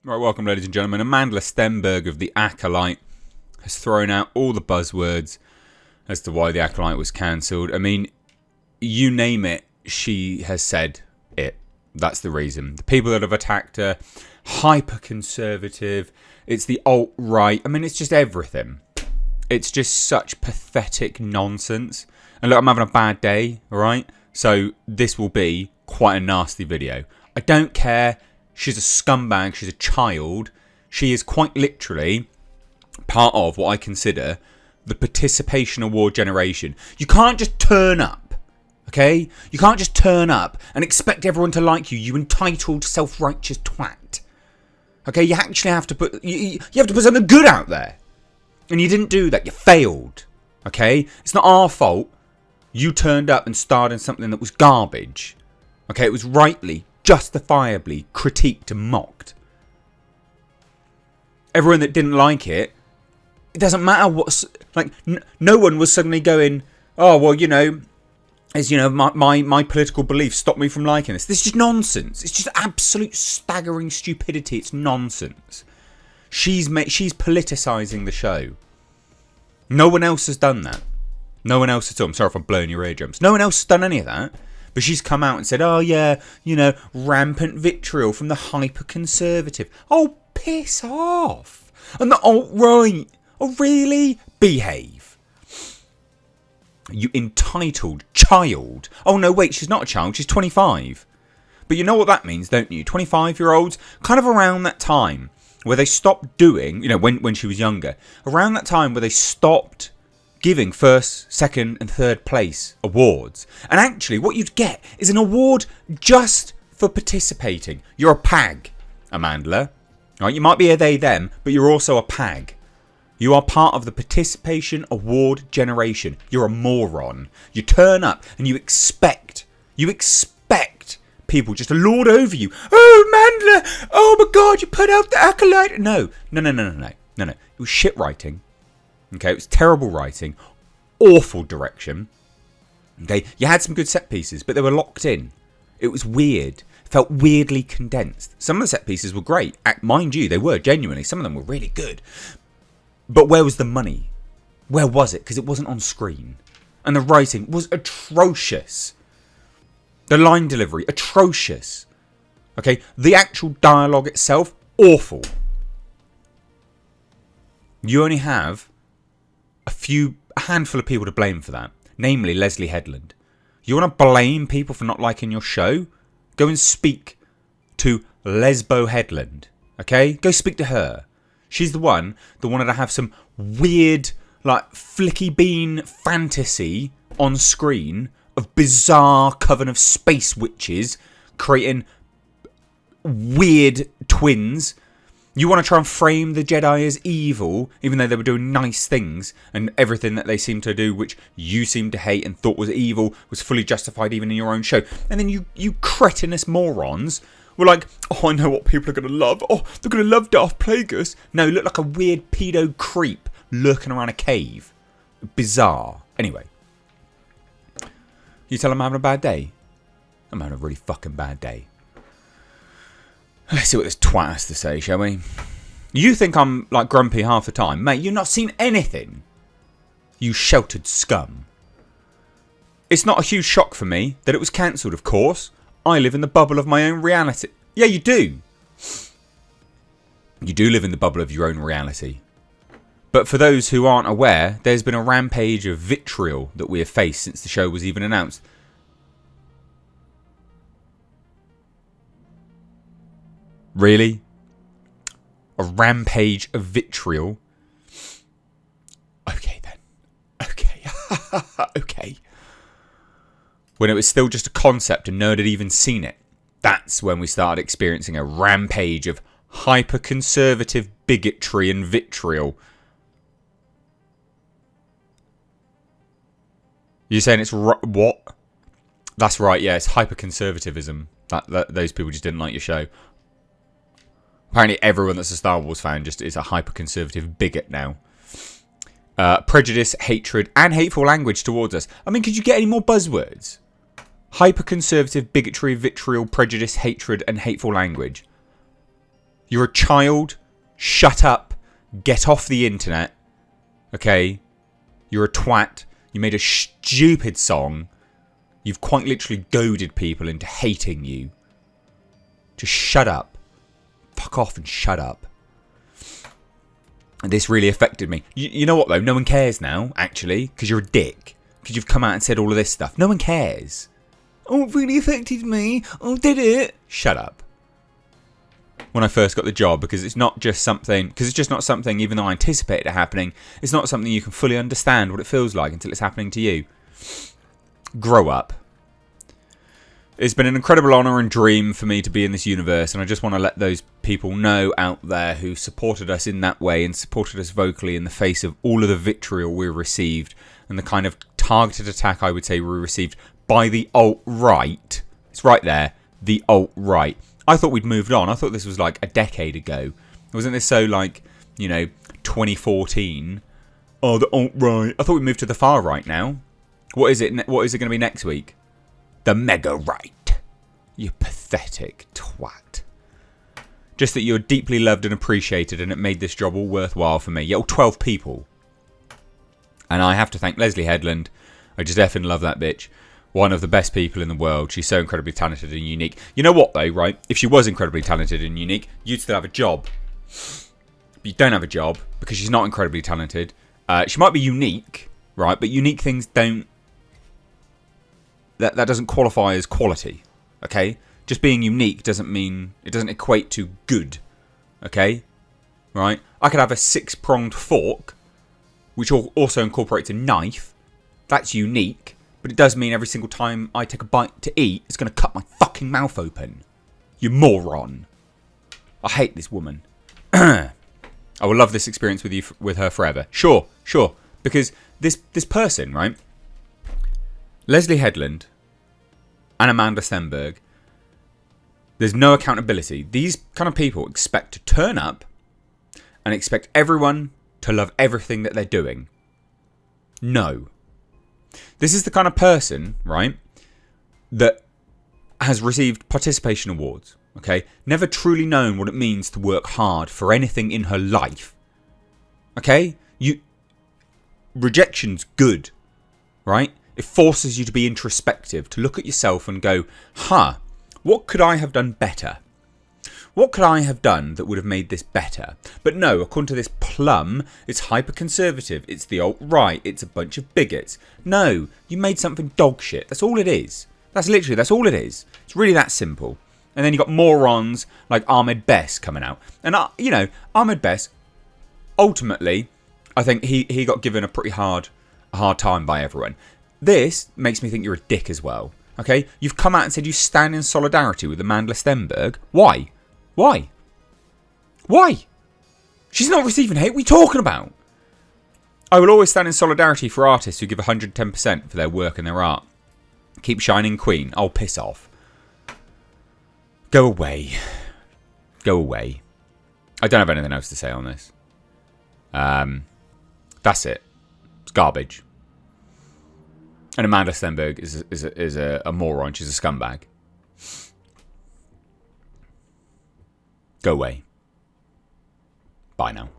Right, welcome ladies and gentlemen. Amandla Stenberg of the Acolyte has thrown out all the buzzwords as to why the Acolyte was cancelled. I mean, you name it, she has said it. That's the reason. The people that have attacked her, hyper-conservative, it's the alt-right. I mean, it's just everything. It's just such pathetic nonsense. And look, I'm having a bad day, alright? So this will be quite a nasty video. I don't care. She's a scumbag. She's a child. She is quite literally part of what I consider the participation award generation. You can't just turn up, okay? You can't just turn up and expect everyone to like you, you entitled, self-righteous twat. Okay, you actually have to put you have to put something good out there, and you didn't do that. You failed. Okay, it's not our fault. You turned up and starred in something that was garbage. Okay, it was rightly, justifiably critiqued and mocked. Everyone that didn't like it, it doesn't matter what's like. No one was suddenly going, oh well, you know, as you know, my political beliefs stop me from liking this. This is just nonsense. It's just absolute staggering stupidity. It's nonsense. She's politicising the show. No one else has done that. No one else at all. I'm sorry if I'm blowing your eardrums. No one else has done any of that. But she's come out and said, oh yeah, you know, rampant vitriol from the hyper-conservative. Oh, piss off. And the alt-right. Oh, really? Behave. You entitled child. Oh, no, wait, she's not a child. She's 25. But you know what that means, don't you? 25-year-olds, kind of around that time where they stopped doing, you know, when she was younger. Around that time where they stopped giving first, second and third place awards. And actually what you'd get is an award just for participating. You're a pag, Amandla. Right? You might be a they, them, but you're also a pag. You are part of the participation award generation. You're a moron. You turn up and you expect people just to lord over you. Oh, Amandla! Oh my God, you put out the Acolyte! No. It was shit writing. Okay, it was terrible writing, awful direction. Okay, you had some good set pieces, but they were locked in. It was weird. Felt weirdly condensed. Some of the set pieces were great. Mind you, they were genuinely. Some of them were really good. But where was the money? Where was it? Because it wasn't on screen. And the writing was atrocious. The line delivery, atrocious. Okay, the actual dialogue itself, awful. You only have a handful of people to blame for that, namely Leslie Headland. You want to blame people for not liking your show? Go and speak to Lesbo Headland, okay? Go speak to her. She's the one that wanted to have some weird, like, flicky bean fantasy on screen of bizarre coven of space witches creating weird twins. You want to try and frame the Jedi as evil, even though they were doing nice things, and everything that they seemed to do, which you seemed to hate and thought was evil, was fully justified even in your own show. And then you cretinous morons were like, oh, I know what people are going to love. Oh, they're going to love Darth Plagueis. No, you look like a weird pedo creep lurking around a cave. Bizarre. Anyway. You tell them I'm having a bad day? I'm having a really fucking bad day. Let's see what this twat has to say, shall we? You think I'm, like, grumpy half the time. Mate, you've not seen anything. You sheltered scum. It's not a huge shock for me that it was cancelled, of course. I live in the bubble of my own reality. Yeah, you do. You do live in the bubble of your own reality. But for those who aren't aware, there's been a rampage of vitriol that we have faced since the show was even announced. Really? A rampage of vitriol? Okay then. Okay. Okay. When it was still just a concept and no one had even seen it. That's when we started experiencing a rampage of hyper-conservative bigotry and vitriol. You're saying it's... What? That's right, yeah, it's hyper-conservatism. Those people just didn't like your show. Apparently everyone that's a Star Wars fan just is a hyper-conservative bigot now. Prejudice, hatred, and hateful language towards us. I mean, could you get any more buzzwords? Hyper-conservative, bigotry, vitriol, prejudice, hatred, and hateful language. You're a child. Shut up. Get off the internet. Okay? You're a twat. You made a stupid song. You've quite literally goaded people into hating you. Just shut up. Fuck off and shut up. And this really affected me. You know what, though? No one cares now, actually, because you're a dick. Because you've come out and said all of this stuff. No one cares. Oh, it really affected me. Oh, did it? Shut up. When I first got the job, because it's not just something, because it's just not something, even though I anticipated it happening, it's not something you can fully understand what it feels like until it's happening to you. Grow up. It's been an incredible honour and dream for me to be in this universe, and I just want to let those people know out there who supported us in that way and supported us vocally in the face of all of the vitriol we received and the kind of targeted attack I would say we received by the alt-right. It's right there, the alt-right. I thought we'd moved on. I thought this was like a decade ago. Wasn't this so like, 2014? Oh, the alt-right. I thought we moved to the far right now. What is it? What is it going to be next week? The mega right. You pathetic twat. Just that you're deeply loved and appreciated, and it made this job all worthwhile for me. Yeah, 12 people. And I have to thank Leslie Headland. I just effing love that bitch. One of the best people in the world. She's so incredibly talented and unique. You know what, though, right? If she was incredibly talented and unique, you'd still have a job. But you don't have a job because she's not incredibly talented. She might be unique, right? But unique things don't... That doesn't qualify as quality, okay? Just being unique doesn't mean... It doesn't equate to good, okay? Right? I could have a 6-pronged fork, which also incorporates a knife. That's unique. But it does mean every single time I take a bite to eat, it's going to cut my fucking mouth open. You moron. I hate this woman. I will love this experience with her forever. Sure. Because this person, right? Leslie Headland and Amandla Stenberg, there's no accountability. These kind of people expect to turn up and expect everyone to love everything that they're doing. No. This is the kind of person, right, that has received participation awards, okay? Never truly known what it means to work hard for anything in her life, okay? Rejection's good, right? It forces you to be introspective, to look at yourself and go, what could I have done better? What could I have done that would have made this better? But no, according to this plum, it's hyper-conservative, it's the alt-right, it's a bunch of bigots. No, you made something dog shit. That's all it is. That's all it is. It's really that simple. And then you got morons like Ahmed Best coming out. And, Ahmed Best, ultimately, I think he got given a pretty hard time by everyone. This makes me think you're a dick as well. Okay? You've come out and said you stand in solidarity with Amandla Stenberg. Why? She's not receiving hate. What are you talking about? I will always stand in solidarity for artists who give 110% for their work and their art. Keep shining, Queen. Oh, piss off. Go away. I don't have anything else to say on this. That's it. It's garbage. And Amandla Stenberg is a moron. She's a scumbag. Go away. Bye now.